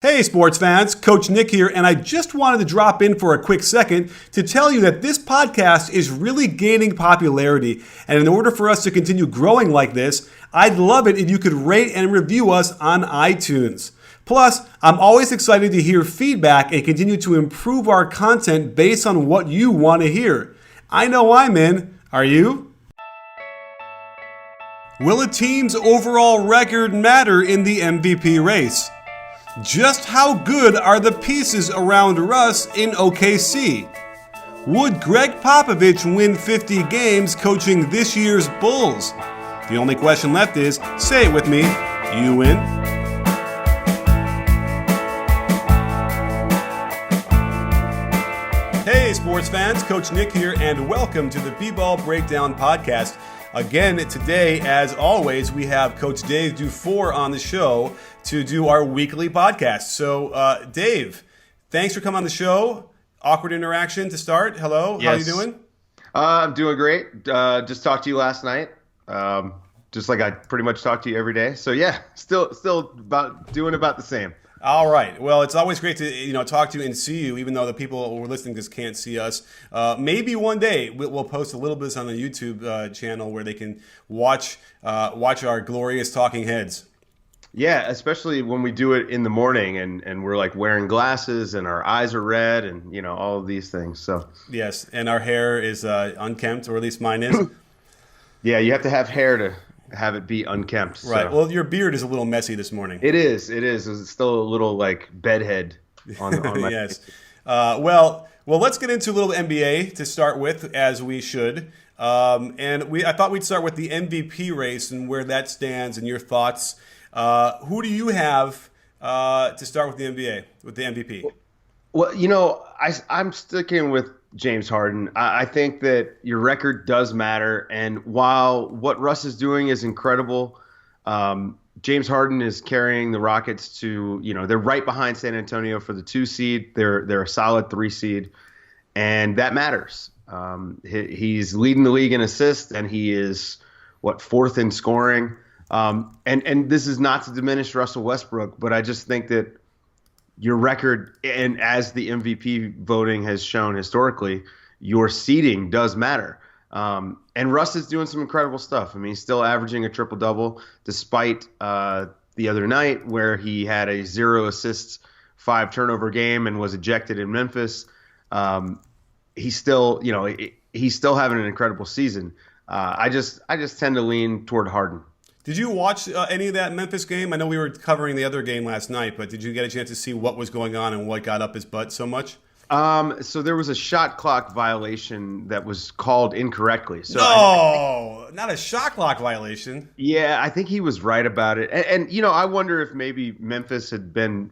Hey sports fans, Coach Nick here, and I just wanted to drop in for a quick second to tell you that this podcast is really gaining popularity, and in order for us to continue growing like this, I'd love it if you could rate and review us on iTunes. Plus, I'm always excited to hear feedback and continue to improve our content based on what you want to hear. I know I'm in. Are you? Will a team's overall record matter in the MVP race? Just how good are the pieces around Russ in OKC? Would Greg Popovich win 50 games coaching this year's Bulls? The only question left is, say it with me, you win? Hey sports fans, Coach Nick here, and welcome to the B-Ball Breakdown Podcast. Again, today, as always, we have Coach Dave Dufour on the show to do our weekly podcast. So, Dave, thanks for coming on the show. Awkward interaction to start. Hello, How are you doing? I'm doing great. Just talked to you last night, just like I pretty much talk to you every day. So yeah, still doing about the same. All right. Well, it's always great to talk to you and see you, even though the people who are listening just can't see us. Maybe one day we'll post a little bit on the YouTube channel where they can watch our glorious talking heads. Yeah, especially when we do it in the morning and we're like wearing glasses and our eyes are red and all of these things. So yes, and our hair is unkempt, or at least mine is. Yeah, you have to have hair to have it be unkempt. Right. So. Well, your beard is a little messy this morning. It is. It's still a little like bedhead on my Yes. Well, let's get into a little NBA to start with, as we should. I thought we'd start with the MVP race and where that stands and your thoughts. Who do you have to start with the NBA, with the MVP? Well, I'm sticking with James Harden. I think that your record does matter. And while what Russ is doing is incredible, James Harden is carrying the Rockets to, they're right behind San Antonio for the 2 seed. They're a solid 3 seed. And that matters. He's leading the league in assists, and he is, 4th in scoring. And this is not to diminish Russell Westbrook, but I just think that your record, and as the MVP voting has shown historically, your seeding does matter. And Russ is doing some incredible stuff. I mean, he's still averaging a triple-double despite the other night where he had a 0 assists, 5 turnover game and was ejected in Memphis. He's still having an incredible season. I just tend to lean toward Harden. Did you watch any of that Memphis game? I know we were covering the other game last night, but did you get a chance to see what was going on and what got up his butt so much? So there was a shot clock violation that was called incorrectly. So not a shot clock violation. Yeah, I think he was right about it. And I wonder if maybe Memphis had been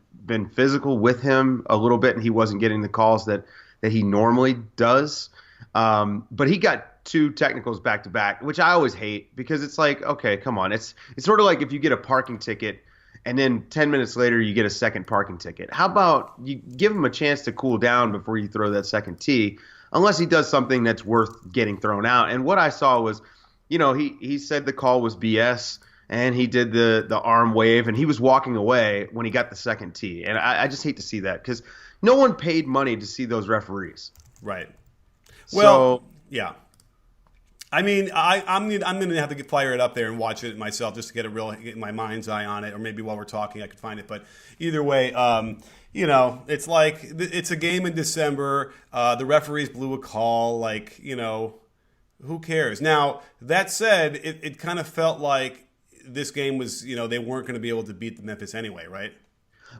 physical with him a little bit and he wasn't getting the calls that he normally does. But he got 2 technicals back to back, which I always hate because it's like, okay, come on. It's sort of like if you get a parking ticket and then 10 minutes later you get a second parking ticket. How about you give him a chance to cool down before you throw that second tee, unless he does something that's worth getting thrown out. And what I saw was, he said the call was BS and he did the arm wave and he was walking away when he got the second tee. And I just hate to see that because no one paid money to see those referees. Right. Well, yeah. I mean, I'm going to have to fire it up there and watch it myself just to get my mind's eye on it, or maybe while we're talking I could find it. But either way, it's like it's a game in December. The referees blew a call. Who cares? Now, that said, it kind of felt like this game was, they weren't going to be able to beat the Memphis anyway, right?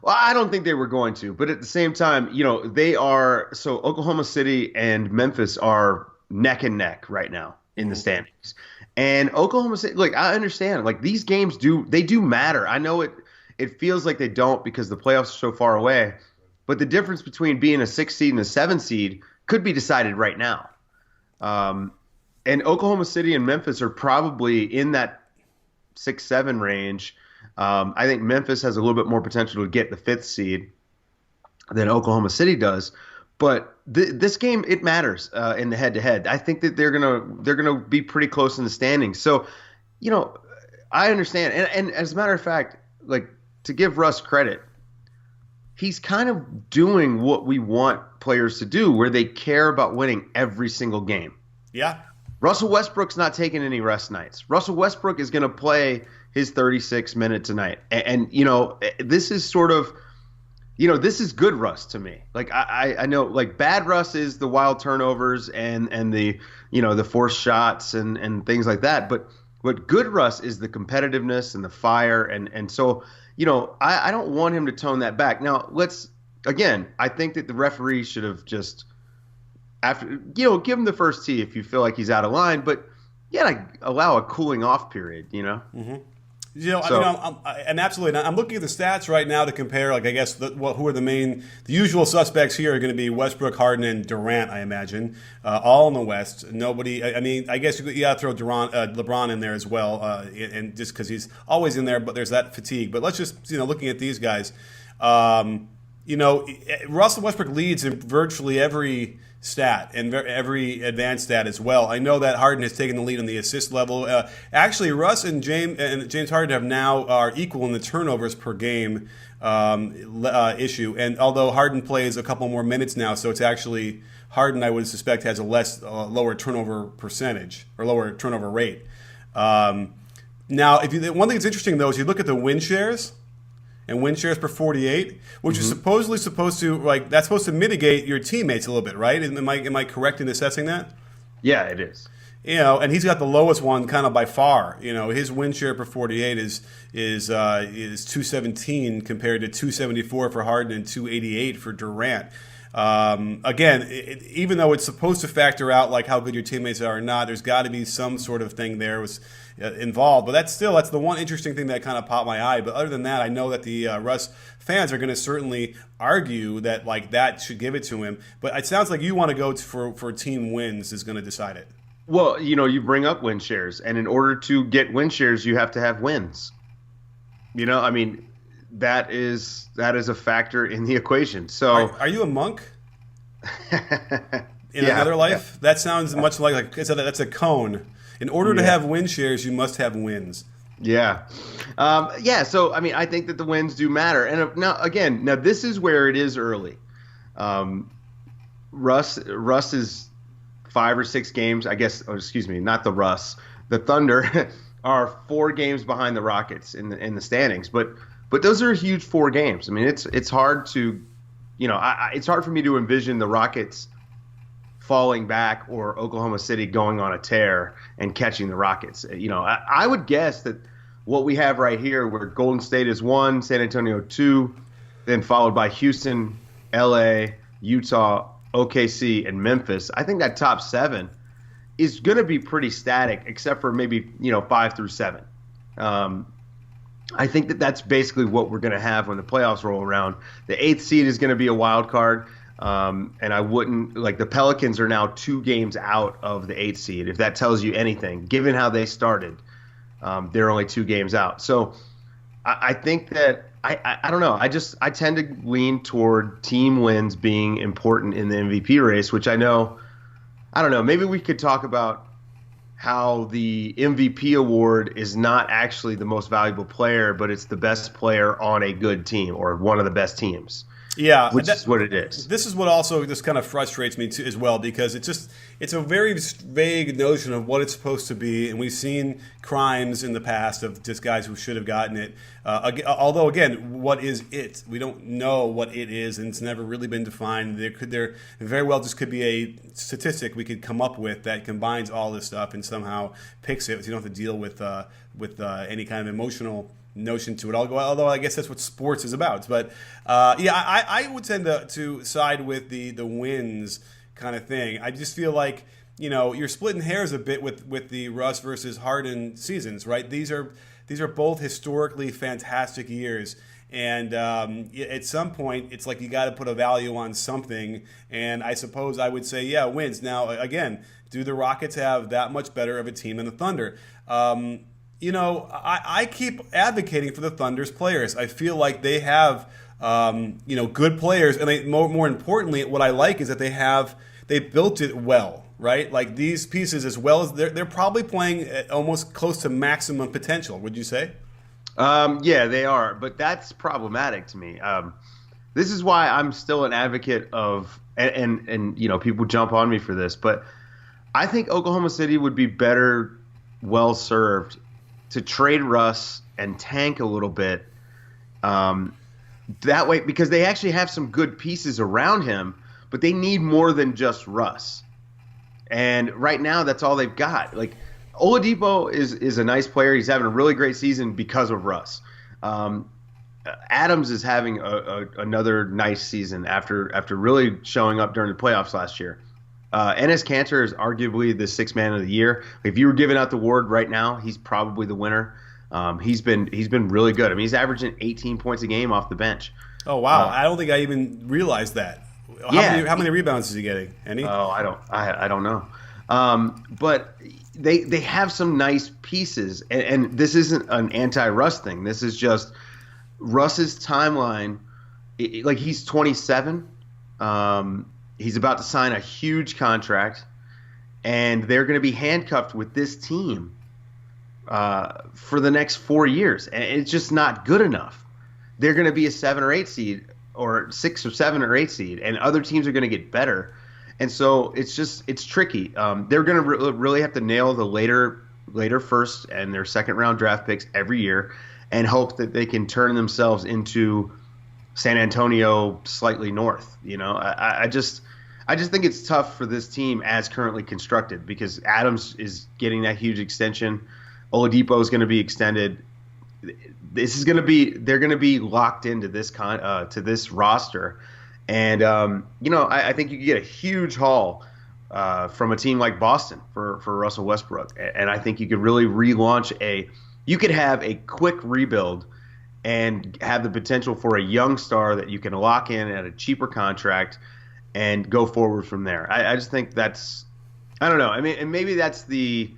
Well, I don't think they were going to. But at the same time, they are – so Oklahoma City and Memphis are neck and neck right now in the standings. And Oklahoma City, look, I understand. Like, these games do matter. I know it feels like they don't because the playoffs are so far away. But the difference between being a 6 seed and a 7 seed could be decided right now. And Oklahoma City and Memphis are probably in that 6-7 range. I think Memphis has a little bit more potential to get the 5th seed than Oklahoma City does. But this game, it matters in the head-to-head. I think that they're gonna be pretty close in the standings. So, I understand. And as a matter of fact, like, to give Russ credit, he's kind of doing what we want players to do, where they care about winning every single game. Yeah. Russell Westbrook's not taking any rest nights. Russell Westbrook is going to play his 36 minutes a night. And this is sort of, this is good Russ to me. Like, I know, like, bad Russ is the wild turnovers and the, the forced shots and things like that. But what good Russ is the competitiveness and the fire. And so, I don't want him to tone that back. Now, I think that the referee should have just, after, give him the first tee if you feel like he's out of line, but allow a cooling off period, Mm-hmm. And absolutely. I'm looking at the stats right now to compare, like, I guess, who are the usual suspects here are going to be Westbrook, Harden, and Durant, I imagine, all in the West. Nobody, I mean, I guess you got to throw LeBron in there as well, and just because he's always in there, but there's that fatigue. But let's just, looking at these guys, Russell Westbrook leads in virtually every stat and every advanced stat as well. I know that Harden has taken the lead on the assist level. Actually, Russ and James Harden are equal in the turnovers per game issue. And although Harden plays a couple more minutes now, so it's actually Harden, I would suspect, has a lower turnover percentage or lower turnover rate. Now, one thing that's interesting though is you look at the win shares. And win shares per 48, which is supposedly supposed to, like, that's supposed to mitigate your teammates a little bit, right? Am I correct in assessing that? Yeah, it is. And he's got the lowest one kind of by far. His win share per 48 is 217 compared to 274 for Harden and 288 for Durant. Again, even though it's supposed to factor out like how good your teammates are or not, there's got to be some sort of thing there involved. But that's the one interesting thing that kind of popped my eye. But other than that, I know that the Russ fans are going to certainly argue that like that should give it to him. But it sounds like you want to go for team wins is going to decide it. Well, you bring up win shares, and in order to get win shares, you have to have wins. I mean, that is a factor in the equation. So, are you a monk in another life? Yeah. That sounds much like that's a cone. In order to have win shares, you must have wins. Yeah. So, I mean, I think that the wins do matter. And now this is where it is early. Russ is 5 or 6 games, I guess. Oh, excuse me, not the Russ. The Thunder are 4 games behind the Rockets in the standings. But those are huge 4 games. I mean, it's hard to, it's hard for me to envision the Rockets falling back or Oklahoma City going on a tear and catching the Rockets. I would guess that what we have right here, where Golden State is 1, San Antonio 2, then followed by Houston, LA, Utah, OKC, and Memphis. I think that top 7 is going to be pretty static, except for maybe 5 through 7. I think that that's basically what we're going to have when the playoffs roll around. The 8th seed is going to be a wild card. And I wouldn't, like, the Pelicans are now 2 games out of the 8th seed. If that tells you anything, given how they started, they're only 2 games out. So I think that I don't know. I tend to lean toward team wins being important in the MVP race, which I don't know. Maybe we could talk about how the MVP award is not actually the most valuable player, but it's the best player on a good team or one of the best teams. Yeah, which is what it is. This is what also just kind of frustrates me too, as well, because it's a very vague notion of what it's supposed to be, and we've seen crimes in the past of just guys who should have gotten it. Although again, what is it? We don't know what it is, and it's never really been defined. There very well just could be a statistic we could come up with that combines all this stuff and somehow picks it, so you don't have to deal with any kind of emotional notion to it. Although I guess that's what sports is about. But I would tend to side with the wins kind of thing. I just feel like you're splitting hairs a bit with the Russ versus Harden seasons, right? These are both historically fantastic years. And at some point, it's like you got to put a value on something. And I suppose I would say, wins. Now, again, do the Rockets have that much better of a team than the Thunder? I keep advocating for the Thunder's players. I feel like they have, good players, and more importantly, what I like is that they built it well, right? Like these pieces, as well as they're probably playing at almost close to maximum potential. Would you say? Yeah, they are, but that's problematic to me. This is why I'm still an advocate of, and people jump on me for this, but I think Oklahoma City would be better, well served to trade Russ and tank a little bit. That way, because they actually have some good pieces around him, but they need more than just Russ. And right now, that's all they've got. Like, Oladipo is a nice player. He's having a really great season because of Russ. Adams is having another nice season after really showing up during the playoffs last year. Enes Kanter is arguably the sixth man of the year. If you were giving out the award right now, he's probably the winner. He's been really good. I mean, he's averaging 18 points a game off the bench. Oh wow! I don't think I even realized that. How many rebounds is he getting? Any? Oh, I don't know. But they have some nice pieces, and this isn't an anti-Russ thing. This is just Russ's timeline. Like, he's 27. He's about to sign a huge contract, and they're going to be handcuffed with this team for the next 4 years, and it's just not good enough. They're going to be a 7 or 8 seed, or 6 or 7 or 8 seed, and other teams are going to get better. And so it's tricky. They're going to really have to nail the later first and their second round draft picks every year, and hope that they can turn themselves into San Antonio slightly north. I just think it's tough for this team as currently constructed, because Adams is getting that huge extension. Oladipo is going to be extended. They're going to be locked into this to this roster. And, I think you could get a huge haul from a team like Boston for Russell Westbrook. And I think you could really relaunch you could have a quick rebuild and have the potential for a young star that you can lock in at a cheaper contract and go forward from there. I just think I don't know. I mean, and maybe that's the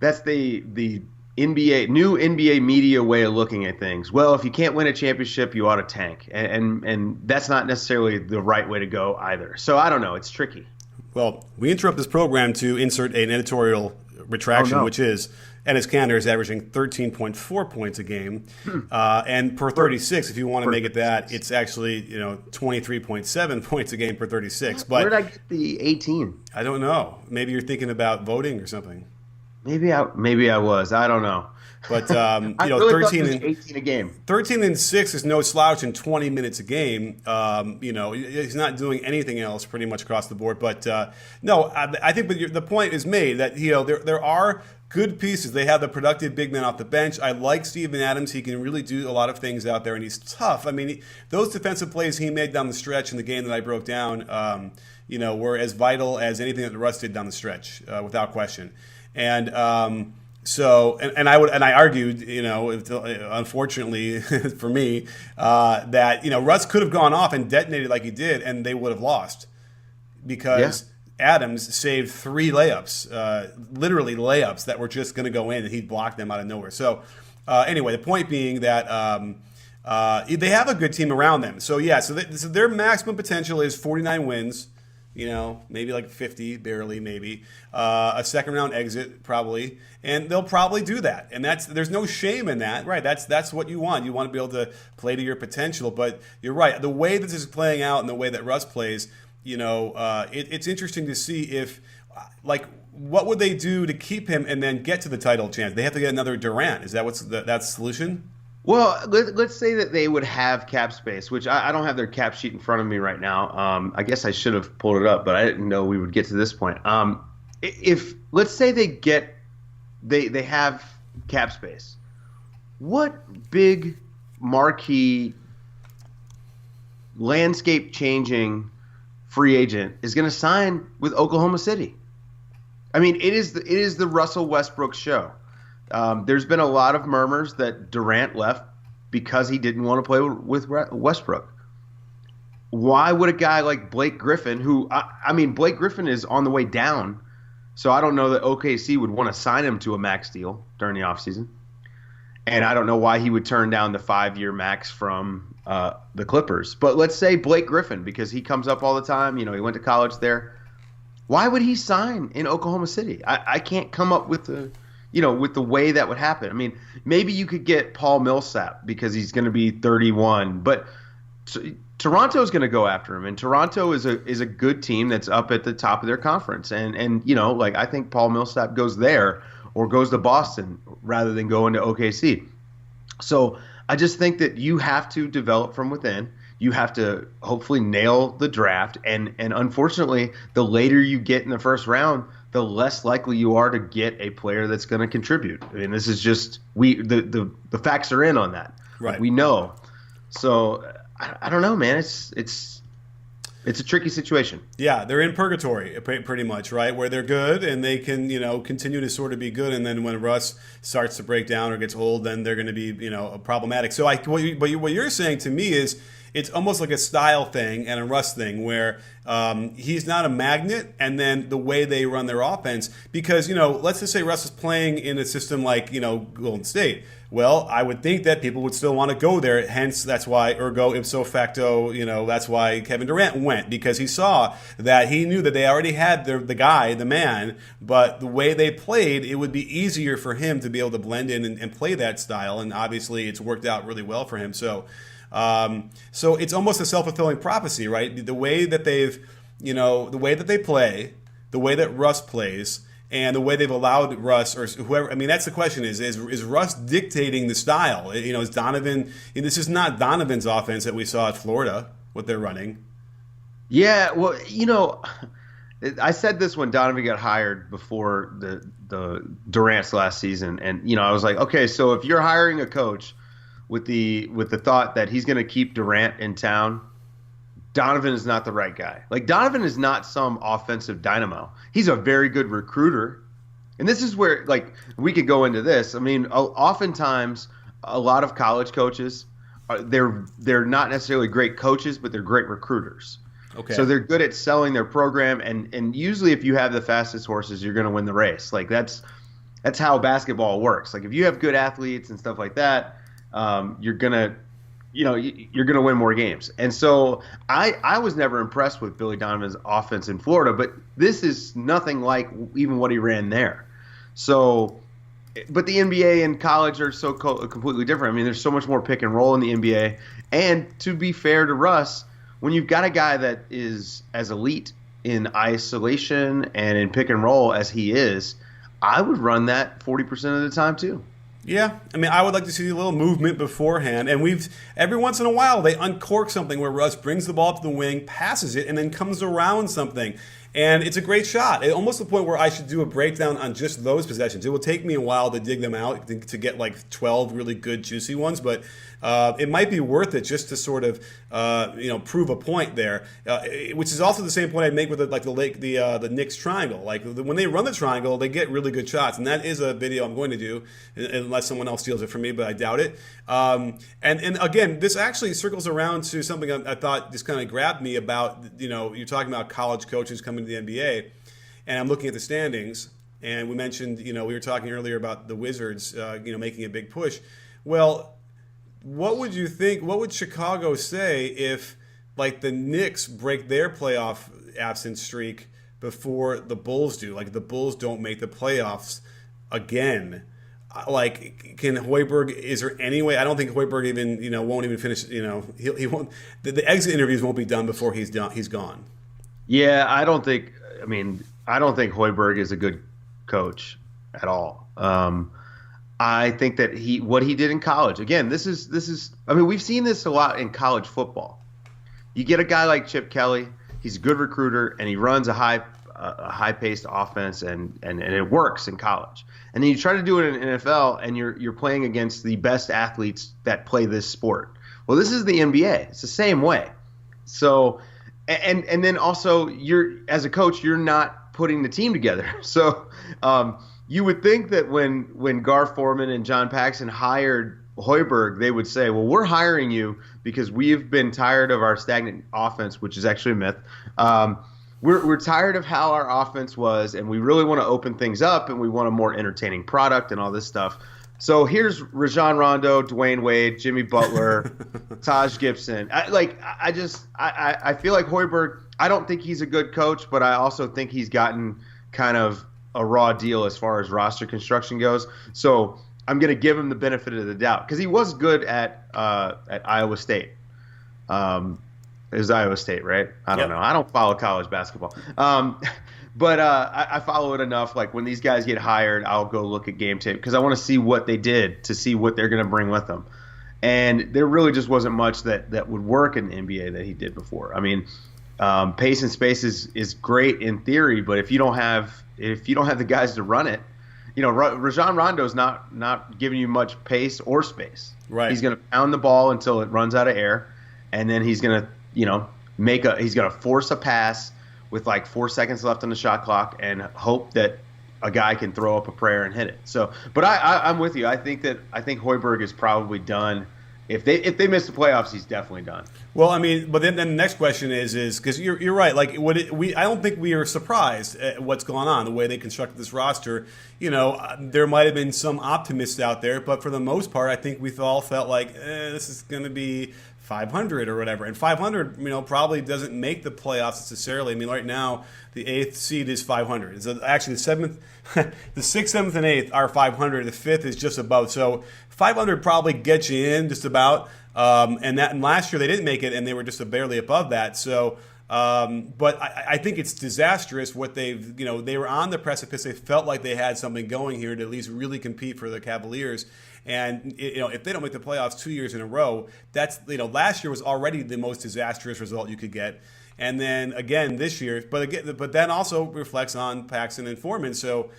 NBA, new NBA media way of looking at things. Well, if you can't win a championship, you ought to tank. And that's not necessarily the right way to go either. So I don't know. It's tricky. Well, we interrupt this program to insert an editorial retraction, which is Enes Kanter is averaging 13.4 points a game. And per 36, if you want to make it that, it's actually 23.7 points a game per 36. But where did I get the 18? I don't know. Maybe you're thinking about voting or something. Maybe I was. I don't know. But I really 13 and 18 a game. 13 and 6 is no slouch in 20 minutes a game. He's not doing anything else pretty much across the board. But no, I think the point is made that there are good pieces. They have the productive big man off the bench. I like Steven Adams. He can really do a lot of things out there, and he's tough. I mean, those defensive plays he made down the stretch in the game that I broke down, were as vital as anything that the Russ did down the stretch, without question. And I argued, unfortunately for me, that Russ could have gone off and detonated like he did, and they would have lost because Adams saved 3 layups, literally layups that were just going to go in, and he blocked them out of nowhere. So anyway, the point being that they have a good team around them. So so their maximum potential is 49 wins. Maybe like 50, barely, maybe. A second round exit, probably. And they'll probably do that. And there's no shame in that, right? That's what you want. You want to be able to play to your potential. But you're right. The way that this is playing out and the way that Russ plays, it's interesting to see if, what would they do to keep him and then get to the title chance? They have to get another Durant. Is that that's the solution? Well, let's say that they would have cap space, which I don't have their cap sheet in front of me right now. I guess I should have pulled it up, but I didn't know we would get to this point. If let's say they have cap space, what big marquee landscape changing free agent is going to sign with Oklahoma City? I mean, it is the Russell Westbrook show. There's been a lot of murmurs that Durant left because he didn't want to play with Westbrook. Why would a guy like Blake Griffin, who Blake Griffin is on the way down, so I don't know that OKC would want to sign him to a max deal during the offseason. And I don't know why he would turn down the 5-year max from the Clippers. But let's say Blake Griffin, because he comes up all the time. He went to college there. Why would he sign in Oklahoma City? I can't come up with with the way that would happen. I mean, maybe you could get Paul Millsap because he's going to be 31. But Toronto is going to go after him, and Toronto is a good team that's up at the top of their conference. And like I think Paul Millsap goes there or goes to Boston rather than going to OKC. So I just think that you have to develop from within. You have to hopefully nail the draft, and unfortunately, the later you get in the first round, the less likely you are to get a player that's going to contribute. I mean, this is just the facts are in on that. Right. We know. So I don't know, man. It's a tricky situation. Yeah, they're in purgatory pretty much, right? Where they're good and they can, continue to sort of be good, and then when Russ starts to break down or gets old, then they're going to be, problematic. So what you're saying to me is it's almost like a style thing and a Russ thing where he's not a magnet, and then the way they run their offense, because, let's just say Russ is playing in a system like, Golden State. Well, I would think that people would still want to go there. Hence, that's why, ergo ipso facto, that's why Kevin Durant went, because he saw that he knew that they already had the guy, the man, but the way they played, it would be easier for him to be able to blend in and play that style. And obviously, it's worked out really well for him. So it's almost a self-fulfilling prophecy, right? The way that they play, the way that Russ plays, and the way they've allowed Russ or whoever, I mean, that's the question is Russ dictating the style? Is Donovan, this is not Donovan's offense that we saw at Florida, what they're running. Yeah, well, I said this when Donovan got hired before the Durant's last season. And, I was like, okay, so if you're hiring a coach with the thought that he's going to keep Durant in town, Donovan is not the right guy. Like, Donovan is not some offensive dynamo. He's a very good recruiter. And this is where, like, we could go into this. I mean, oftentimes a lot of college coaches, they're not necessarily great coaches, but they're great recruiters. Okay. So they're good at selling their program, and usually if you have the fastest horses, you're going to win the race. Like, that's how basketball works. Like, if you have good athletes and stuff like that, you're gonna win more games. And so I was never impressed with Billy Donovan's offense in Florida, but this is nothing like even what he ran there. So, but the NBA and college are so completely different. I mean, there's so much more pick and roll in the NBA. And to be fair to Russ, when you've got a guy that is as elite in isolation and in pick and roll as he is, I would run that 40% of the time too. Yeah, I mean, I would like to see a little movement beforehand, and every once in a while they uncork something where Russ brings the ball to the wing, passes it, and then comes around something, and it's a great shot. Almost to the point where I should do a breakdown on just those possessions. It will take me a while to dig them out to get like 12 really good, juicy ones, but it might be worth it just to sort of prove a point there, which is also the same point I'd make with the Knicks triangle. Like when they run the triangle, they get really good shots, and that is a video I'm going to do unless someone else steals it from me, but I doubt it. And again, this actually circles around to something I thought just kind of grabbed me about. You're talking about college coaches coming to the NBA, and I'm looking at the standings, and we mentioned we were talking earlier about the Wizards making a big push. Well, what would you think? What would Chicago say if, like, the Knicks break their playoff absence streak before the Bulls do? Like, the Bulls don't make the playoffs again. Like, can Hoiberg? Is there any way? I don't think Hoiberg even won't even finish. He won't. The exit interviews won't be done before he's done. He's gone. Yeah, I don't think Hoiberg is a good coach at all. I think that what he did in college, again, this is I mean, we've seen this a lot in college football. You get a guy like Chip Kelly, he's a good recruiter, and he runs a high-paced offense, and it works in college. And then you try to do it in NFL, and you're playing against the best athletes that play this sport. Well, this is the NBA. It's the same way. So, and then also, as a coach, you're not putting the team together. So, you would think that when Gar Forman and John Paxson hired Hoiberg, they would say, well, we're hiring you because we've been tired of our stagnant offense, which is actually a myth. We're tired of how our offense was, and we really want to open things up, and we want a more entertaining product and all this stuff. So here's Rajon Rondo, Dwayne Wade, Jimmy Butler, Taj Gibson. I feel like Hoiberg, I don't think he's a good coach, but I also think he's gotten kind of a raw deal as far as roster construction goes. So I'm going to give him the benefit of the doubt because he was good at Iowa State. It was Iowa State, right? I don't know. Yep. I don't follow college basketball. But I follow it enough. Like when these guys get hired, I'll go look at game tape because I want to see what they did to see what they're going to bring with them. And there really just wasn't much that would work in the NBA that he did before. I mean, pace and space is great in theory, but if you don't have the guys to run it, Rajon Rondo's not giving you much pace or space. Right. He's going to pound the ball until it runs out of air, and then he's going to he's going to force a pass with like 4 seconds left on the shot clock and hope that a guy can throw up a prayer and hit it. So, but I'm with you. I think Hoiberg is probably done. If they miss the playoffs, he's definitely done. Well, I mean, but then the next question is because you're right. Like, I don't think we are surprised at what's going on, the way they constructed this roster. There might have been some optimists out there, but for the most part, I think we've all felt like this is going to be 500 or whatever. And 500, probably doesn't make the playoffs necessarily. I mean, right now, the 8th seed is 500. So actually, the 7th, the 6th, 7th, and 8th are 500. The 5th is just above. So 500 probably gets you in just about. And last year they didn't make it, and they were just barely above that. So, but I think it's disastrous what they were on the precipice. They felt like they had something going here to at least really compete for the Cavaliers. And if they don't make the playoffs 2 years in a row, that's last year was already the most disastrous result you could get, and then again this year. But that also reflects on Paxson and Foreman. So,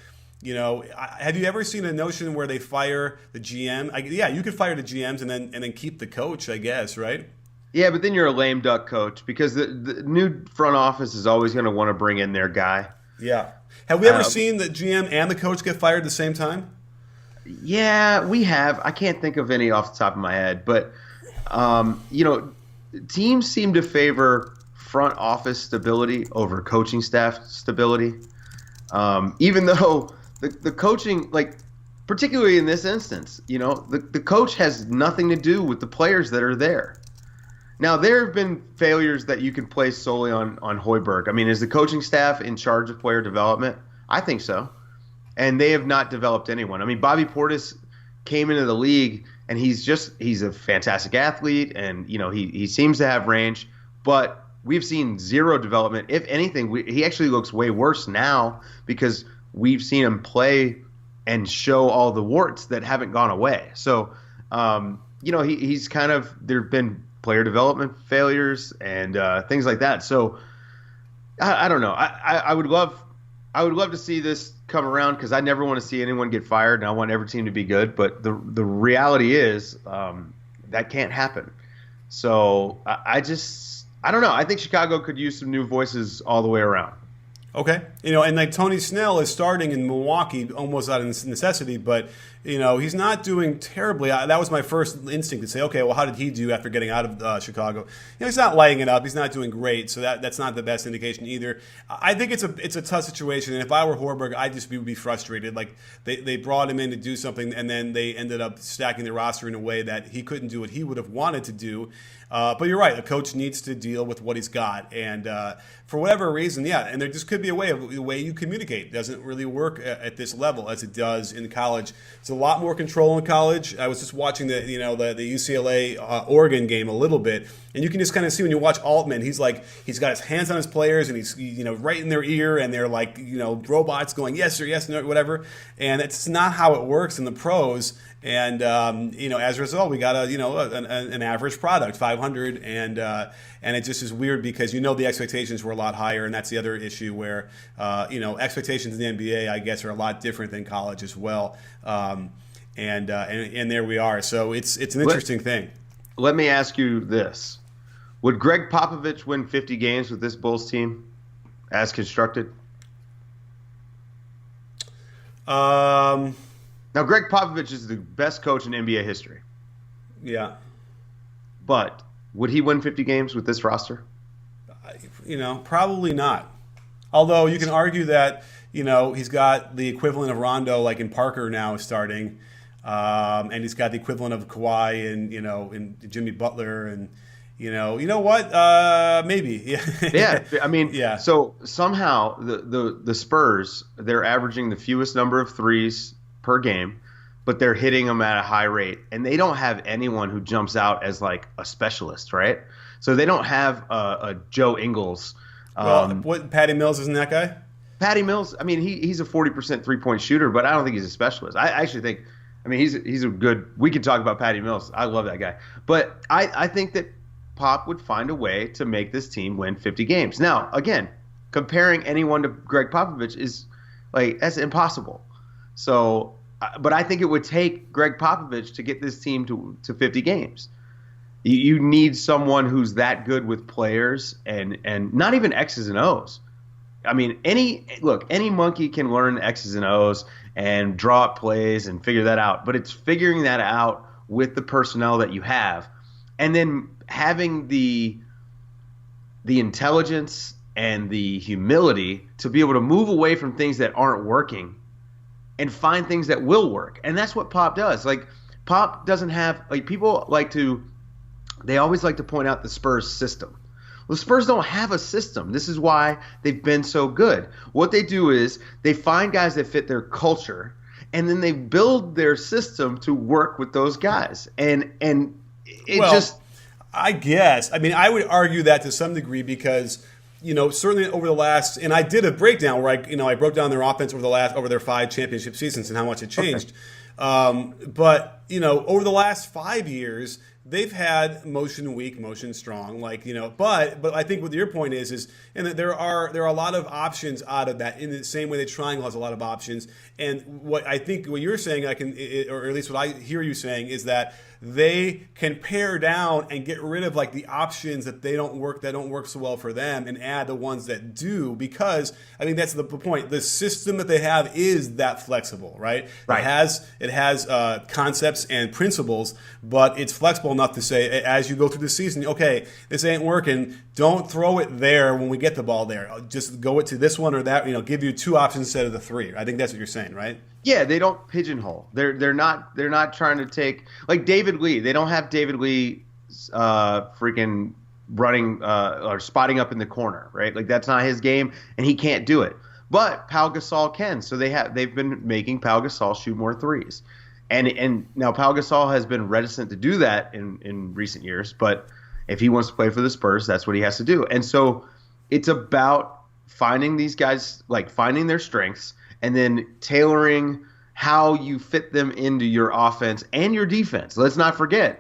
have you ever seen a notion where they fire the GM? Yeah, you could fire the GMs and then keep the coach, I guess, right? Yeah, but then you're a lame duck coach because the new front office is always going to want to bring in their guy. Yeah. Have we ever seen the GM and the coach get fired at the same time? Yeah, we have. I can't think of any off the top of my head, but teams seem to favor front office stability over coaching staff stability. Even though the coaching, like particularly in this instance, the coach has nothing to do with the players that are there. Now, there have been failures that you can place solely on Hoiberg. I mean, is the coaching staff in charge of player development? I think so. And they have not developed anyone. I mean, Bobby Portis came into the league, and he's a fantastic athlete, and he seems to have range, but we've seen zero development. If anything, he actually looks way worse now because we've seen him play and show all the warts that haven't gone away. So, he's kind of – there have been player development failures and things like that. So, I don't know. I would love to see this come around because I never want to see anyone get fired, and I want every team to be good. But the reality is that can't happen. So I don't know. I think Chicago could use some new voices all the way around. Okay. And like Tony Snell is starting in Milwaukee almost out of necessity, but, he's not doing terribly. That was my first instinct to say, okay, well, how did he do after getting out of Chicago? He's not lighting it up. He's not doing great, so that's not the best indication either. I think it's a tough situation, and if I were Hoiberg, I'd just be frustrated. Like, they brought him in to do something, and then they ended up stacking the roster in a way that he couldn't do what he would have wanted to do. But you're right. A coach needs to deal with what he's got, and for whatever reason, yeah. And there just could be a way you communicate. It doesn't really work at this level as it does in college. It's a lot more control in college. I was just watching the UCLA Oregon game a little bit, and you can just kind of see when you watch Altman, he's got his hands on his players, and he's right in their ear, and they're like robots going yes or yes no whatever, and it's not how it works in the pros. And as a result, we got an average product, 500, and it just is weird because the expectations were a lot higher, and that's the other issue where expectations in the NBA, I guess, are a lot different than college as well, and there we are. So it's an interesting thing. Let me ask you this: would Greg Popovich win 50 games with this Bulls team, as constructed? Now, Greg Popovich is the best coach in NBA history. Yeah. But would he win 50 games with this roster? Probably not. Although you can argue that, he's got the equivalent of Rondo, like in Parker now starting, and he's got the equivalent of Kawhi and Jimmy Butler, and what? Maybe. Yeah. Yeah. I mean, yeah. So somehow the Spurs, they're averaging the fewest number of threes per game, but they're hitting them at a high rate, and they don't have anyone who jumps out as like a specialist, right? So they don't have a Joe Ingles. What Patty Mills isn't that guy? Patty Mills, I mean, he's a 40% three-point shooter, but I don't think he's a specialist. I actually think, I mean, he's a good – we could talk about Patty Mills. I love that guy. But I think that Pop would find a way to make this team win 50 games. Now, again, comparing anyone to Greg Popovich is like – that's impossible. So – but I think it would take Greg Popovich to get this team to 50 games. You need someone who's that good with players and not even X's and O's. I mean, any monkey can learn X's and O's and draw up plays and figure that out. But it's figuring that out with the personnel that you have, and then having the intelligence and the humility to be able to move away from things that aren't working and find things that will work. And that's what Pop does. Like, Pop doesn't have – like, people like to – they always like to point out the Spurs system. Well, the Spurs don't have a system. This is why they've been so good. What they do is they find guys that fit their culture, and then they build their system to work with those guys. And I guess. I mean, I would argue that to some degree because, certainly over the last, and I did a breakdown where I broke down their offense over their 5 championship seasons and how much it changed. Okay. But over the last 5 years, they've had motion weak, motion strong, but I think what your point is and that there are a lot of options out of that in the same way that triangle has a lot of options. And what I think what you're saying, or at least what I hear you saying, is that they can pare down and get rid of the options that don't work so well for them and add the ones that do, because I think that's the point. The system that they have is that flexible, right? Right. It has concepts and principles, but it's flexible enough to say, as you go through the season, okay, this ain't working. Don't throw it there when we get the ball there. Just go it to this one or that. Give you 2 options instead of the 3. I think that's what you're saying, right? Yeah, they don't pigeonhole. They're not trying to take like David Lee. They don't have David Lee freaking running or spotting up in the corner, right? Like, that's not his game, and he can't do it. But Pau Gasol can. So they've been making Pau Gasol shoot more threes. And now Pau Gasol has been reticent to do that in recent years, but if he wants to play for the Spurs, that's what he has to do. And so it's about finding these guys, finding their strengths, and then tailoring how you fit them into your offense and your defense. Let's not forget,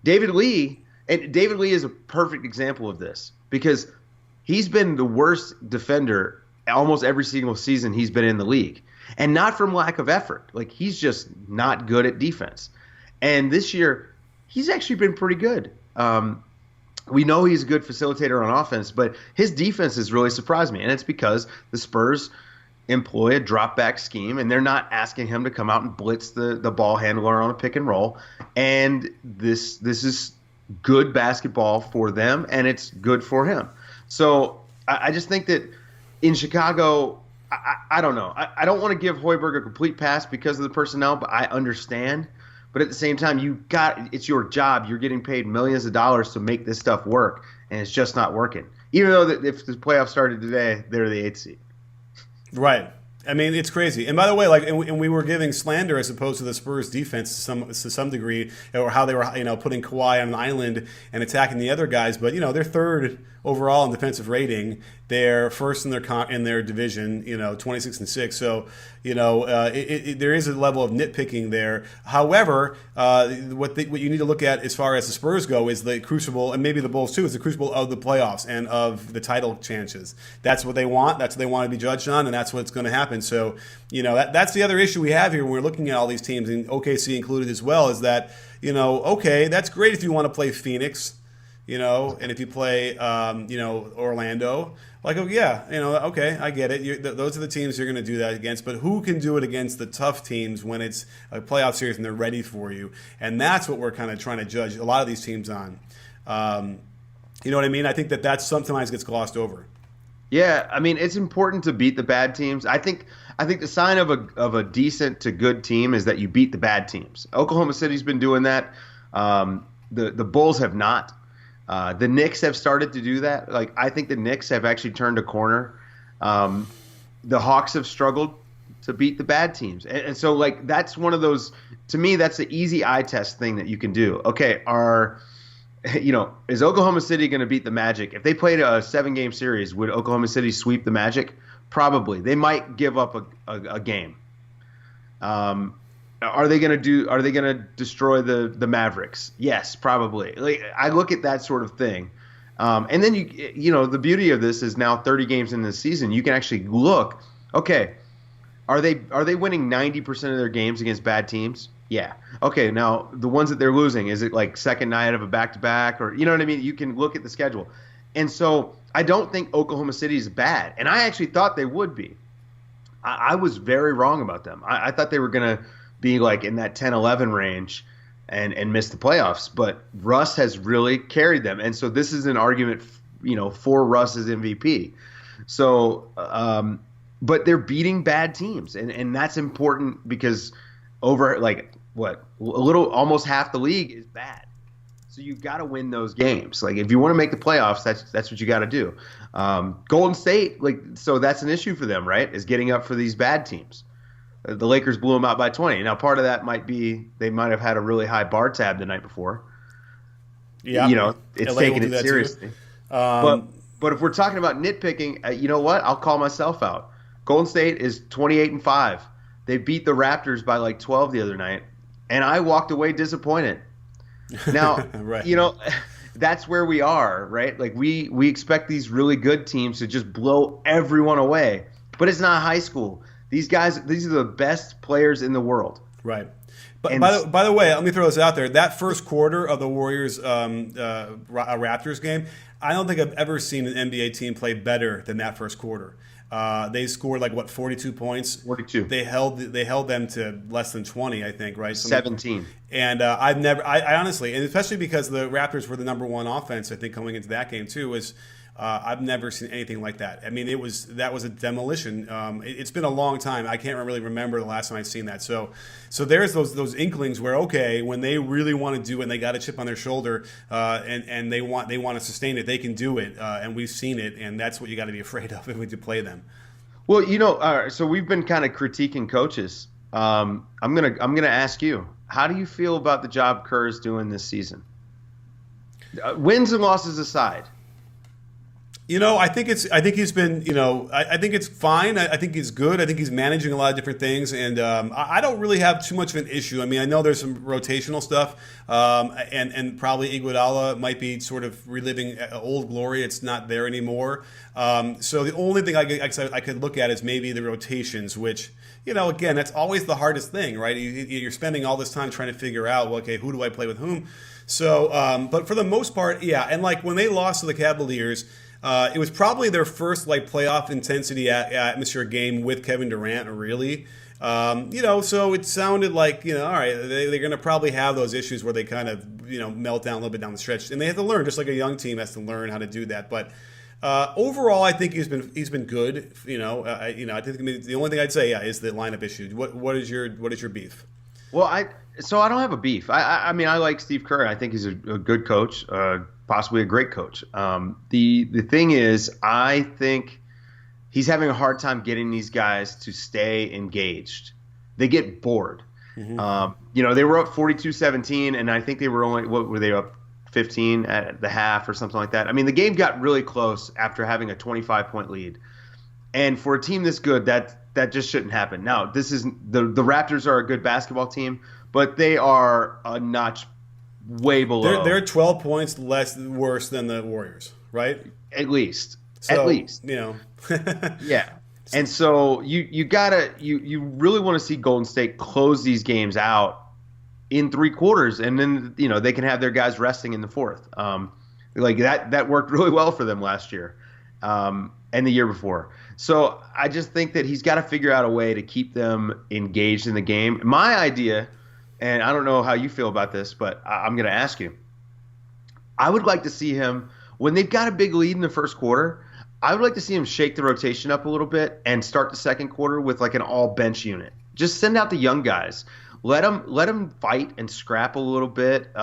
David Lee is a perfect example of this because he's been the worst defender almost every single season he's been in the league. And not from lack of effort. He's just not good at defense. And this year, he's actually been pretty good. We know he's a good facilitator on offense, but his defense has really surprised me. And it's because the Spurs employ a drop-back scheme, and they're not asking him to come out and blitz the ball handler on a pick and roll. And this is good basketball for them, and it's good for him. So I just think that in Chicago – I don't know. I don't want to give Hoiberg a complete pass because of the personnel, but I understand. But at the same time, it's your job. You're getting paid millions of dollars to make this stuff work, and it's just not working. Even though if the playoffs started today, they're the 8th seed. Right. I mean, it's crazy. And by the way, and we were giving slander as opposed to the Spurs defense to some degree, or how they were, putting Kawhi on an island and attacking the other guys. But they're 3rd overall in defensive rating. They're 1st in their division. 26-6. So there is a level of nitpicking there. However, what you need to look at as far as the Spurs go is the crucible, and maybe the Bulls too, is the crucible of the playoffs and of the title chances. That's what they want. That's what they want to be judged on, and that's what's going to happen. So that's the other issue we have here when we're looking at all these teams, and OKC included as well, is that okay, that's great if you want to play Phoenix, and if you play Orlando. Okay, I get it. Those are the teams you're going to do that against. But who can do it against the tough teams when it's a playoff series and they're ready for you? And that's what we're kind of trying to judge a lot of these teams on. You know what I mean? I think that sometimes gets glossed over. Yeah, I mean, it's important to beat the bad teams. I think the sign of a decent to good team is that you beat the bad teams. Oklahoma City's been doing that. The Bulls have not. The Knicks have started to do that. I think the Knicks have actually turned a corner. The Hawks have struggled to beat the bad teams. And so, that's one of those – to me, that's the easy eye test thing that you can do. Okay, is Oklahoma City going to beat the Magic? If they played a 7-game series, would Oklahoma City sweep the Magic? Probably. They might give up a game. Are they going to destroy the Mavericks? Yes, probably. Like, I look at that sort of thing. And then the beauty of this is now 30 games in the season, you can actually look, okay, are they winning 90% of their games against bad teams? Yeah. Okay, now the ones that they're losing, is it like second night of a back-to-back, or you know what I mean? You can look at the schedule. And so I don't think Oklahoma City is bad. And I actually thought they would be. I was very wrong about them. I thought they were going to be like in that 10-11 range and miss the playoffs. But Russ has really carried them. And so this is an argument, for Russ as MVP. So, but they're beating bad teams. And that's important because over almost half the league is bad. So you've got to win those games. Like, if you want to make the playoffs, that's what you got to do. Golden State, so that's an issue for them, right? Is getting up for these bad teams. The Lakers blew them out by 20. Now, part of that might be they might have had a really high bar tab the night before. Yeah, it's LA taking it seriously. But if we're talking about nitpicking, you know what? I'll call myself out. Golden State is 28-5. They beat the Raptors by like 12 the other night, and I walked away disappointed. Now, right. That's where we are, right? Like we expect these really good teams to just blow everyone away, but it's not high school. These are the best players in the world. Right. But by the way, let me throw this out there. That first quarter of the Warriors Raptors game, I don't think I've ever seen an NBA team play better than that first quarter. They scored 42 points. 42. They held them to less than 20, I think, right? 17. And I honestly, and especially because the Raptors were the number one offense, I think, coming into that game too, I've never seen anything like that. I mean, that was a demolition. It's been a long time. I can't really remember the last time I've seen that. So there's those inklings where, okay, when they really want to do it and they got a chip on their shoulder and they want to sustain it, they can do it. And we've seen it, and that's what you got to be afraid of if we do play them. Well, so we've been kind of critiquing coaches. I'm gonna ask you, how do you feel about the job Kerr's doing this season? Wins and losses aside. I think he's been, I think it's fine. I think he's good. I think he's managing a lot of different things. And I don't really have too much of an issue. I mean, I know there's some rotational stuff. And probably Iguodala might be sort of reliving old glory. It's not there anymore. So the only thing I could look at is maybe the rotations, which, again, that's always the hardest thing, right? You're spending all this time trying to figure out, well, okay, who do I play with whom? So, but for the most part, yeah. And when they lost to the Cavaliers, it was probably their first playoff intensity atmosphere game with Kevin Durant, really. So it sounded like, all right, they're going to probably have those issues where they kind of, melt down a little bit down the stretch, and they have to learn, just like a young team has to learn how to do that. But overall, I think he's been good. I think the only thing I'd say, is the lineup issue. What is your beef? Well, I don't have a beef. I mean, I like Steve Kerr. I think he's a good coach. Possibly a great coach. The thing is, I think he's having a hard time getting these guys to stay engaged. They get bored. Mm-hmm. They were up 42-17, and I think they were what were they up 15 at the half or something like that. I mean, the game got really close after having a 25-point lead. And for a team this good, that just shouldn't happen. Now, this is the Raptors are a good basketball team, but they are a notch way below. They're 12 points worse than the Warriors, right? At least. Yeah. And so you really want to see Golden State close these games out in 3 quarters, and then they can have their guys resting in the fourth. That worked really well for them last year, and the year before. So I just think that he's got to figure out a way to keep them engaged in the game. My idea, and I don't know how you feel about this, but I'm going to ask you. I would like to see him, when they've got a big lead in the first quarter, I would like to see him shake the rotation up a little bit and start the second quarter with an all-bench unit. Just send out the young guys. Let them fight and scrap a little bit.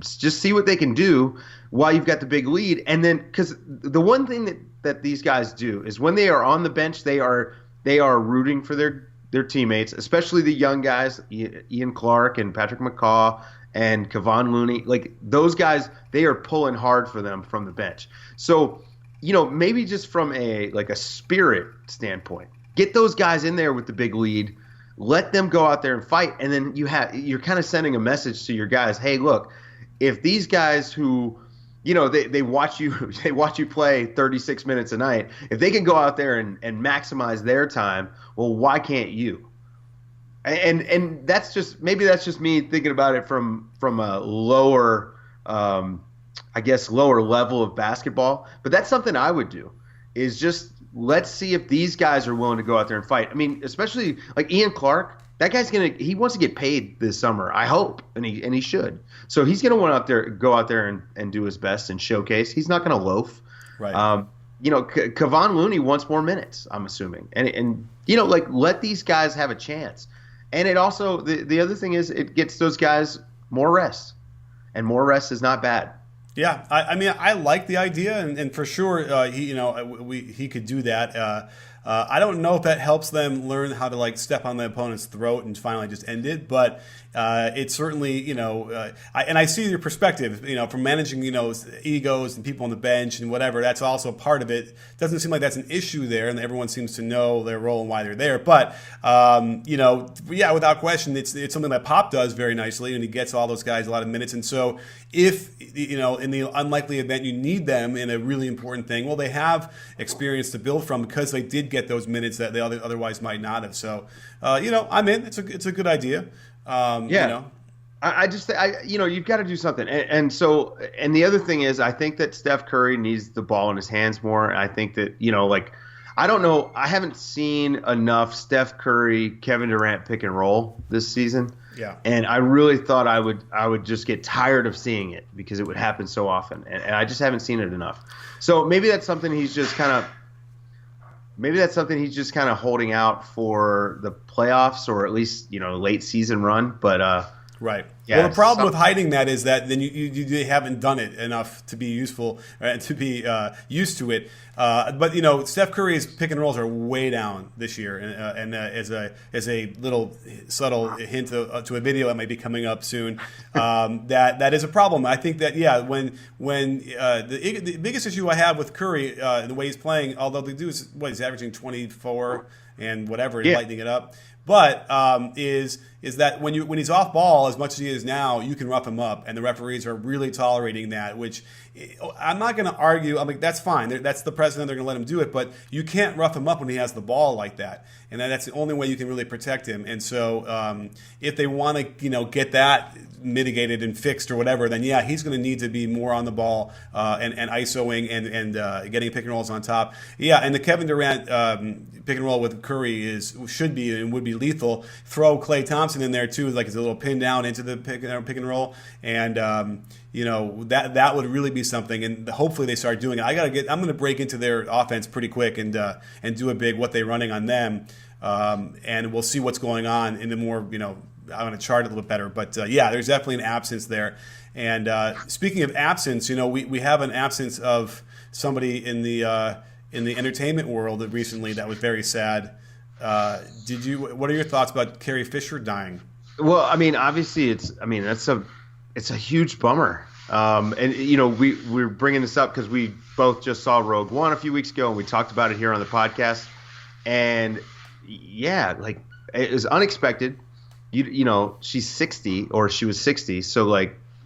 Just see what they can do while you've got the big lead. And then, because the one thing that these guys do is when they are on the bench, they are rooting for their teammates, especially the young guys, Ian Clark and Patrick McCaw and Kevon Looney, like those guys, they are pulling hard for them from the bench. So, maybe just from a spirit standpoint, get those guys in there with the big lead, let them go out there and fight, and then you're kind of sending a message to your guys, hey, look, if these guys who they watch you play 36 minutes a night, if they can go out there and maximize their time, well, why can't you? And that's just me thinking about it from a lower lower level of basketball. But that's something I would do, is just let's see if these guys are willing to go out there and fight. I mean, especially like Ian Clark. That guy's he wants to get paid this summer, I hope, and he should. So he's going to go out there and do his best and showcase. He's not going to loaf. Right. Kevon Looney wants more minutes, I'm assuming, and let these guys have a chance. And it also the other thing is it gets those guys more rest, and more rest is not bad. Yeah, I mean, I like the idea, and for sure, he could do that. I don't know if that helps them learn how to step on the opponent's throat and finally just end it, but it certainly, I see your perspective, from managing, egos and people on the bench and whatever. That's also part of it. Doesn't seem like that's an issue there, and everyone seems to know their role and why they're there. But without question, it's something that Pop does very nicely, and he gets all those guys a lot of minutes. And so, if in the unlikely event you need them in a really important thing, well, they have experience to build from because they did get those minutes that they otherwise might not have. So, I'm in. It's a good idea. I just you've got to do something. And the other thing is, I think that Steph Curry needs the ball in his hands more. And I think that I don't know. I haven't seen enough Steph Curry, Kevin Durant pick and roll this season. Yeah. And I really thought I would just get tired of seeing it because it would happen so often. And I just haven't seen it enough. So maybe that's something he's just kind of holding out for the playoffs, or at least, late season run. But right. Yeah, well, the problem with hiding that is that then you haven't done it enough to be useful and to be used to it. But Steph Curry's pick and rolls are way down this year, and as a little subtle hint to a video that might be coming up soon, that is a problem. I think that when the biggest issue I have with Curry the way he's playing, although the dude he's averaging 24 and whatever, he's lightening it up. But is that when he's off ball as much as he is now, you can rough him up, and the referees are really tolerating that. Which I'm not going to argue. I'm like, that's fine. That's the precedent. They're going to let him do it, but you can't rough him up when he has the ball like that, and that's the only way you can really protect him. And so if they want to get that mitigated and fixed or whatever, then he's going to need to be more on the ball and ISOing and getting pick and rolls on top. And the Kevin Durant pick and roll with Curry should be and would be lethal. Throw Klay Thompson in there too, like it's a little pin down into the pick and roll, and that would really be something. And hopefully they start doing it. I'm going to break into their offense pretty quick and do a big what they're running on them, and we'll see what's going on in the more I want to chart it a little bit better, but there's definitely an absence there. And speaking of absence, we have an absence of somebody in the entertainment world recently that was very sad. What are your thoughts about Carrie Fisher dying? Well, I mean, obviously it's a huge bummer. We're bringing this up because we both just saw Rogue One a few weeks ago, and we talked about it here on the podcast. And it was unexpected. She's 60, or she was 60, so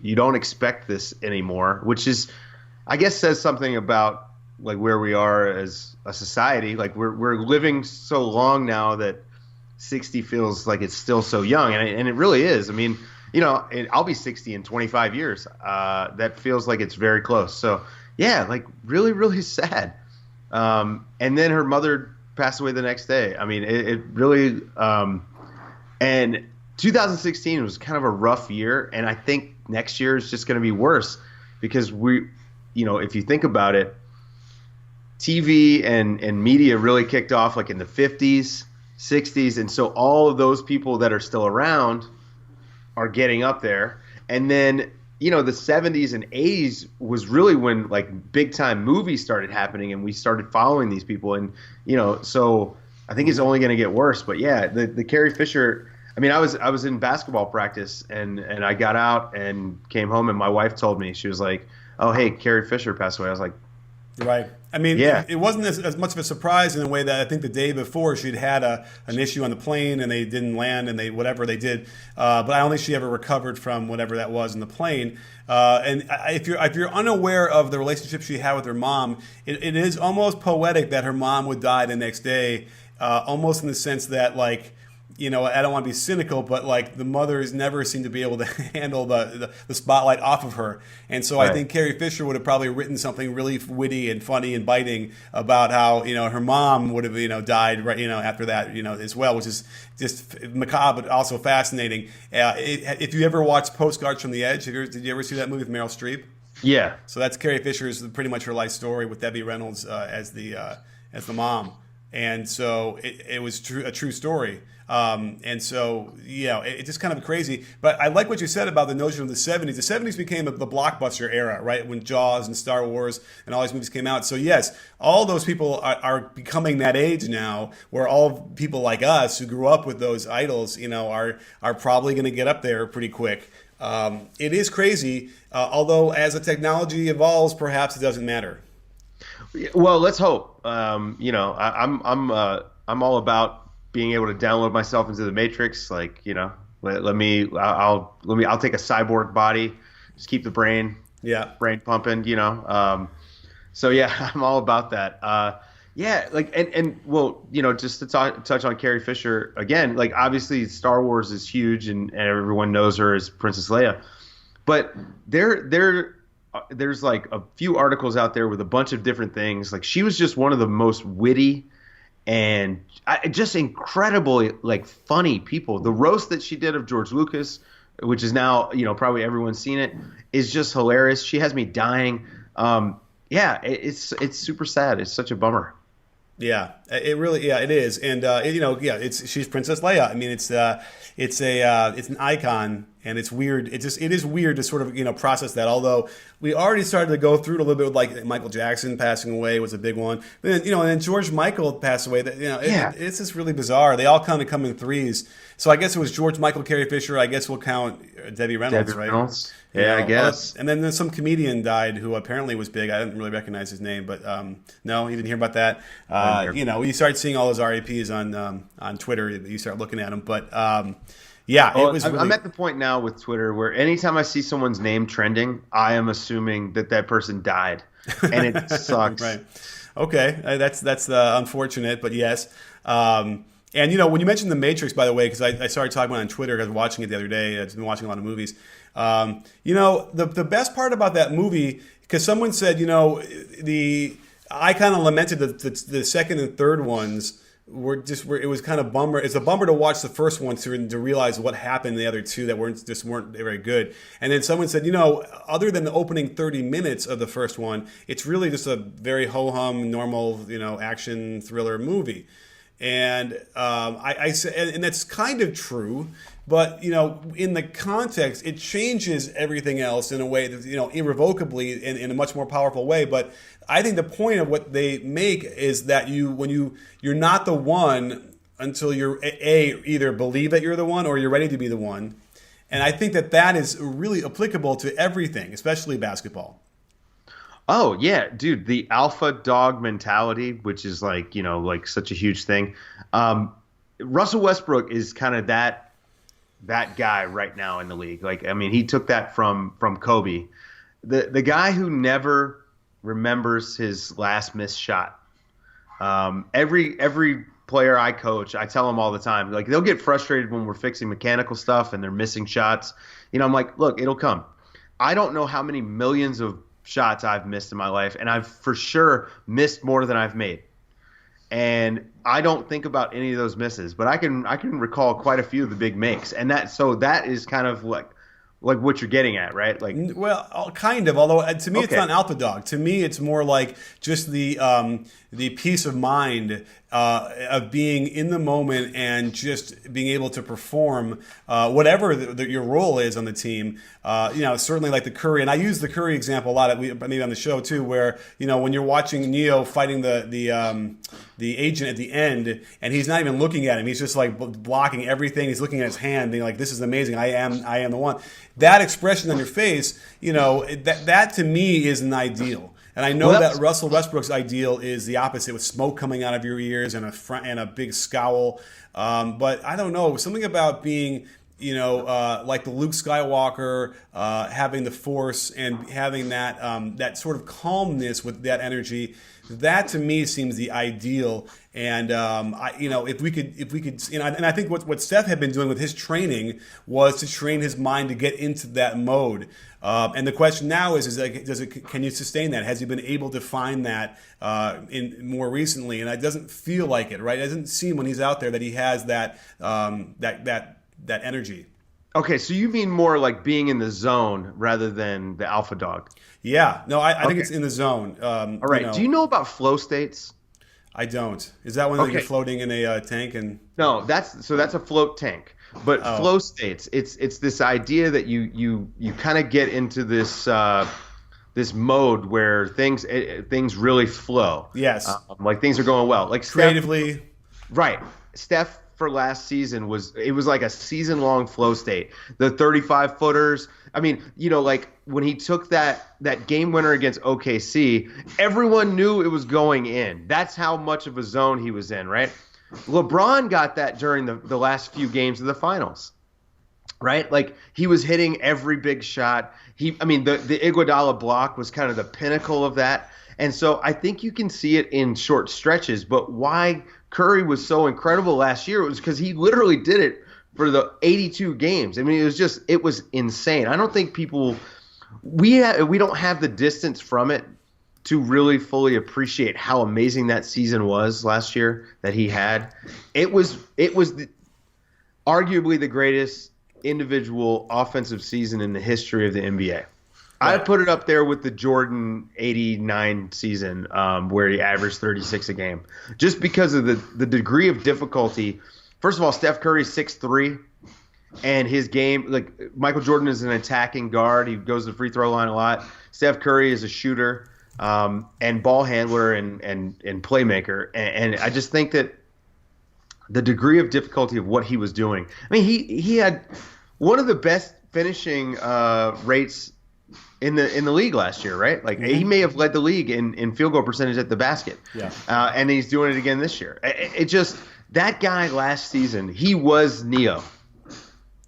you don't expect this anymore, which is, I guess, says something about where we are as a society. We're living so long now that 60 feels like it's still so young, and it really is. I mean, I'll be 60 in 25 years. That feels like it's very close. So really, really sad. And then her mother passed away the next day. I mean, it really. And 2016 was kind of a rough year, and I think next year is just going to be worse because if you think about it, TV and media really kicked off in the 50s, 60s, and so all of those people that are still around are getting up there. And then, the 70s and 80s was really when big time movies started happening, and we started following these people. And, so I think it's only going to get worse. But the Carrie Fisher, I mean, I was in basketball practice, and I got out and came home, and my wife told me, she was like, "Oh, hey, Carrie Fisher passed away." I was like, Right. I mean, "Yeah, it wasn't as much of a surprise in a way that I think the day before she'd had an issue on the plane and they didn't land and they whatever they did, but I don't think she ever recovered from whatever that was in the plane. If you're unaware of the relationship she had with her mom, it is almost poetic that her mom would die the next day, almost in the sense that like. I don't want to be cynical, but like the mothers never seem to be able to handle the spotlight off of her. And so I think Carrie Fisher would have probably written something really witty and funny and biting about how, her mom would have, died right, after that, as well, which is just macabre, but also fascinating. If you ever watched Postcards from the Edge, did you ever see that movie with Meryl Streep? yeah." So that's Carrie Fisher's pretty much her life story with Debbie Reynolds as the mom. And so it was a true story. And so, it's just kind of crazy. But I like what you said about the notion of the 70s. The 70s became the blockbuster era, right? When Jaws and Star Wars and all these movies came out. So, yes, all those people are becoming that age now where all people like us who grew up with those idols, are probably going to get up there pretty quick. It is crazy. Although as the technology evolves, perhaps it doesn't matter. Well, let's hope. I'm all about being able to download myself into the Matrix. Like, I'll take a cyborg body, just keep the brain pumping. So yeah, I'm all about that. Yeah, like well, just to touch on Carrie Fisher again. Like, obviously, Star Wars is huge, and everyone knows her as Princess Leia, but there's like a few articles out there with a bunch of different things. Like, she was just one of the most witty and just incredibly like funny people. The roast that she did of George Lucas, which is now probably everyone's seen it, is just hilarious. She has me dying. It's super sad. It's such a bummer. Yeah, it really, it is, and she's Princess Leia. I mean, it's an icon, and it's weird. It is weird to sort of process that. Although we already started to go through it a little bit with like Michael Jackson passing away was a big one. But then, and then George Michael passed away. It's just really bizarre. They all kind of come in threes. So I guess it was George Michael, Carrie Fisher. I guess we'll count Debbie Reynolds, right? Reynolds. Yeah, I guess. And then some comedian died who apparently was big. I didn't really recognize his name, but no, you didn't hear about that. You start seeing all those RAPs on Twitter. You start looking at them, but it was. I'm at the point now with Twitter where anytime I see someone's name trending, I am assuming that person died, and it sucks. Right. Okay, that's unfortunate, but yes. And when you mentioned The Matrix, by the way, because I started talking about it on Twitter, I was watching it the other day. I've been watching a lot of movies. The best part about that movie, because someone said, I kind of lamented the second and third ones it was kind of bummer. It's a bummer to watch the first one to realize what happened in the other two that weren't very good. And then someone said, other than the opening 30 minutes of the first one, it's really just a very ho-hum, normal, action thriller movie. And I said, and that's kind of true, but in the context, it changes everything else in a way that irrevocably in a much more powerful way. But I think the point of what they make is that you're not the one until you're either believe that you're the one or you're ready to be the one, and I think that is really applicable to everything, especially basketball. Oh yeah, dude, the alpha dog mentality, which is like such a huge thing. Russell Westbrook is kind of that guy right now in the league. Like, I mean, he took that from Kobe, the guy who never remembers his last missed shot. Every player I coach, I tell them all the time, like, they'll get frustrated when we're fixing mechanical stuff and they're missing shots. I'm like, look, it'll come. I don't know how many millions of shots I've missed in my life, and I've for sure missed more than I've made. And I don't think about any of those misses, but I can recall quite a few of the big makes. And that is kind of like what you're getting at, right? Like, well, kind of. Although to me, It's not alpha dog. To me, it's more like just the peace of mind of being in the moment and just being able to perform whatever your role is on the team. Certainly like the Curry, and I use the Curry example a lot, maybe on the show too, where when you're watching Neo fighting the agent at the end, and he's not even looking at him, he's just like blocking everything. He's looking at his hand, being like, "This is amazing. I am the one." That expression on your face, that to me is an ideal. And I know that Russell Westbrook's ideal is the opposite, with smoke coming out of your ears and a big scowl. But I don't know, something about being, like the Luke Skywalker, having the Force and having that sort of calmness with that energy. That to me seems the ideal. And if we could, and I think what Steph had been doing with his training was to train his mind to get into that mode. And the question now is can you sustain that? Has he been able to find that in more recently? And it doesn't feel like it, right? It doesn't seem when he's out there that he has that energy. Okay, so you mean more like being in the zone rather than the alpha dog? Yeah, no, I think it's in the zone. All right. Do you know about flow states? I don't. Is that when you're floating in a tank? And no, that's a float tank. But flow states, it's this idea that you kind of get into this this mode where things really flow. Yes, like things are going well. Like creatively, right? Steph for last season was like a season-long flow state. The 35-footers. I mean, like when he took that game winner against OKC, everyone knew it was going in. That's how much of a zone he was in, right? LeBron got that during the last few games of the finals, right? Like he was hitting every big shot. The Iguodala block was kind of the pinnacle of that. And so I think you can see it in short stretches. But why Curry was so incredible last year was because he literally did it for the 82 games. I mean, it was insane. I don't think we don't have the distance from it to really fully appreciate how amazing that season was last year that he had. It was arguably the greatest individual offensive season in the history of the NBA. Right. I put it up there with the Jordan 89 season where he averaged 36 a game, just because of the degree of difficulty. First of all, Steph Curry's 6'3", and his game, like Michael Jordan is an attacking guard. He goes to the free throw line a lot. Steph Curry is a shooter. And ball handler and playmaker. And I just think that the degree of difficulty of what he was doing. I mean, he had one of the best finishing rates in the league last year, right? Like he may have led the league in field goal percentage at the basket. Yeah. And he's doing it again this year. That guy last season, he was Neo.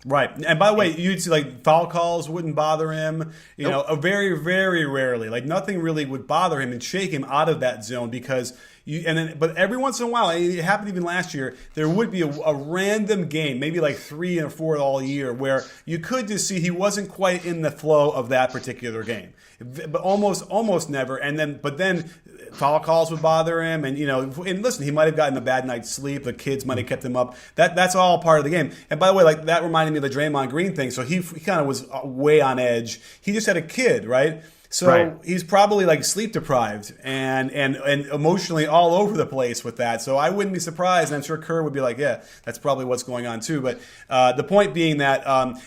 Right. And by the way, you'd see like foul calls wouldn't bother him, very, very rarely. Like nothing really would bother him and shake him out of that zone because but every once in a while, it happened even last year, there would be a random game, maybe like 3 or 4 all year, where you could just see he wasn't quite in the flow of that particular game. But almost never. But then foul calls would bother him, and listen, he might have gotten a bad night's sleep. The kids might have kept him up. That's all part of the game. And by the way, like that reminded me of the Draymond Green thing. So he kind of was way on edge. He just had a kid, right? So he's probably like sleep deprived and emotionally all over the place with that. So I wouldn't be surprised. And I'm sure Kerr would be like, yeah, that's probably what's going on too. But the point being that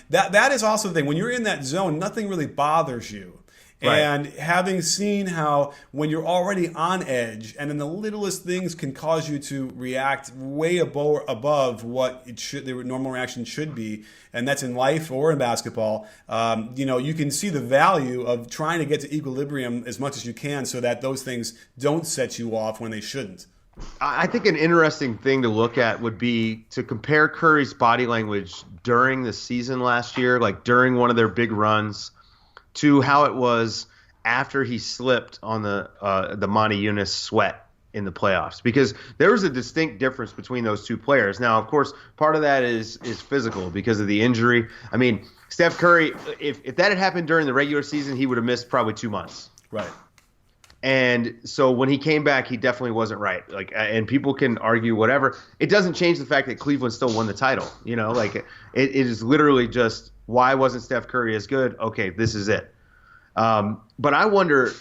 that is also the thing. When you're in that zone, nothing really bothers you. Right. And having seen how when you're already on edge and then the littlest things can cause you to react way above what the normal reaction should be, and that's in life or in basketball, you can see the value of trying to get to equilibrium as much as you can so that those things don't set you off when they shouldn't. I think an interesting thing to look at would be to compare Curry's body language during the season last year, like during one of their big runs, to how it was after he slipped on the Monty Eunice sweat in the playoffs, because there was a distinct difference between those two players. Now, of course, part of that is physical because of the injury. I mean, Steph Curry, if that had happened during the regular season, he would have missed probably 2 months. Right. And so when he came back, he definitely wasn't right. Like, and people can argue whatever. It doesn't change the fact that Cleveland still won the title. It is literally just, why wasn't Steph Curry as good? Okay, this is it. But I wonder,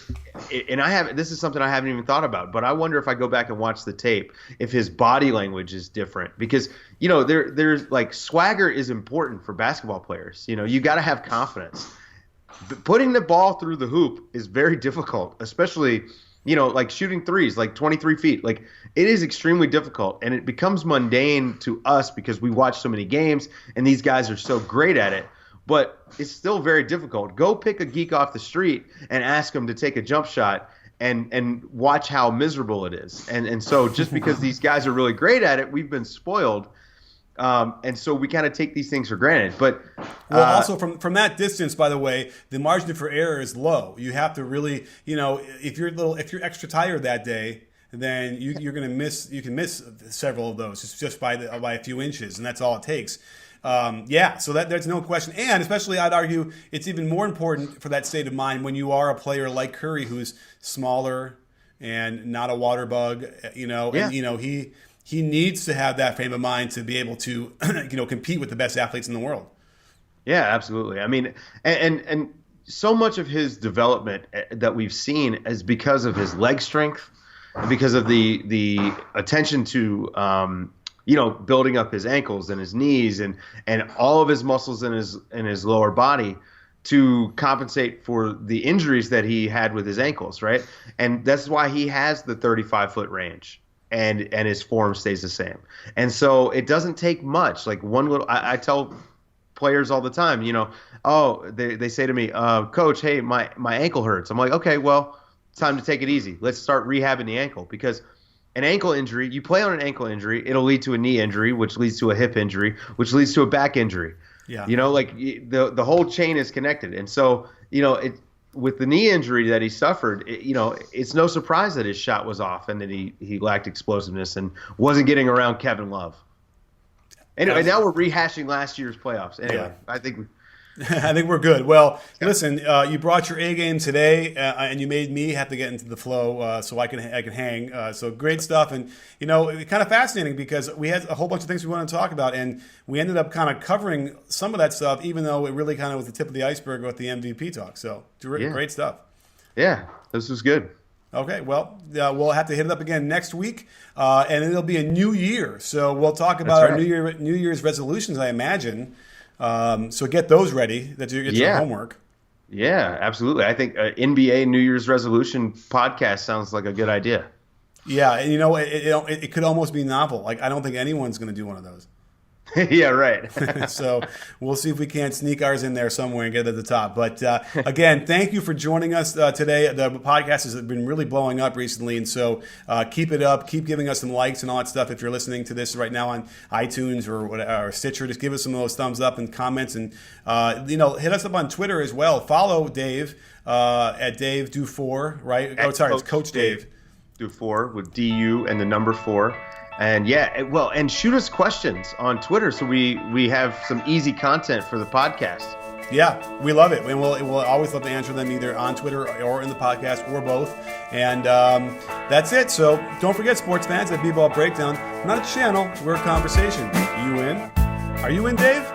and this is something I haven't even thought about, but I wonder if I go back and watch the tape, if his body language is different. Because, there's like swagger is important for basketball players. You got to have confidence. But putting the ball through the hoop is very difficult, especially, like shooting threes, like 23 feet. Like, it is extremely difficult, and it becomes mundane to us because we watch so many games and these guys are so great at it. But it's still very difficult. Go pick a geek off the street and ask him to take a jump shot and watch how miserable it is. And so just because these guys are really great at it, we've been spoiled. And so we kind of take these things for granted. But also from that distance, by the way, the margin for error is low. You have to really, if you're extra tired that day, then you're going to miss. You can miss several of those just by a few inches, and that's all it takes. So there's no question. And especially, I'd argue, it's even more important for that state of mind when you are a player like Curry, who's smaller and not a water bug, and, he needs to have that frame of mind to be able to, compete with the best athletes in the world. Yeah, absolutely. I mean, and so much of his development that we've seen is because of his leg strength, because of the attention to, building up his ankles and his knees and all of his muscles in his lower body to compensate for the injuries that he had with his ankles, right? And that's why he has the 35-foot range and his form stays the same. And so it doesn't take much. Like one little – I tell players all the time, they say to me, Coach, hey, my ankle hurts. I'm like, okay, well, it's time to take it easy. Let's start rehabbing the ankle because – an ankle injury, you play on an ankle injury, it'll lead to a knee injury, which leads to a hip injury, which leads to a back injury. Yeah. The whole chain is connected. And so, with the knee injury that he suffered, it's no surprise that his shot was off and that he lacked explosiveness and wasn't getting around Kevin Love. Anyway, now we're rehashing last year's playoffs. Anyway, yeah. I think we're good. Well, listen, you brought your A game today, and you made me have to get into the flow so I can hang. So great stuff, and kind of fascinating because we had a whole bunch of things we wanted to talk about, and we ended up kind of covering some of that stuff, even though it really kind of was the tip of the iceberg with the MVP talk. So great stuff. Yeah, this was good. Okay, well, we'll have to hit it up again next week, and it'll be a new year. So we'll talk about our New Year's resolutions, I imagine. So get those ready. That's your homework. Yeah, absolutely. I think NBA New Year's resolution podcast sounds like a good idea. Yeah, and it could almost be novel. Like I don't think anyone's going to do one of those. Yeah, right. So we'll see if we can't sneak ours in there somewhere and get it at the top. But again, thank you for joining us today. The podcast has been really blowing up recently, and so keep it up. Keep giving us some likes and all that stuff. If you're listening to this right now on iTunes or Stitcher, just give us some of those thumbs up and comments, and hit us up on Twitter as well. Follow Dave at Dave Do4, right? Oh, sorry, it's Coach Dave Do4 with DU and the number 4. And and shoot us questions on Twitter so we have some easy content for the podcast. Yeah, we love it. And we'll always love to answer them either on Twitter or in the podcast or both. And that's it. So don't forget, sports fans, at B-Ball Breakdown, not a channel, we're a conversation. You in? Are you in, Dave?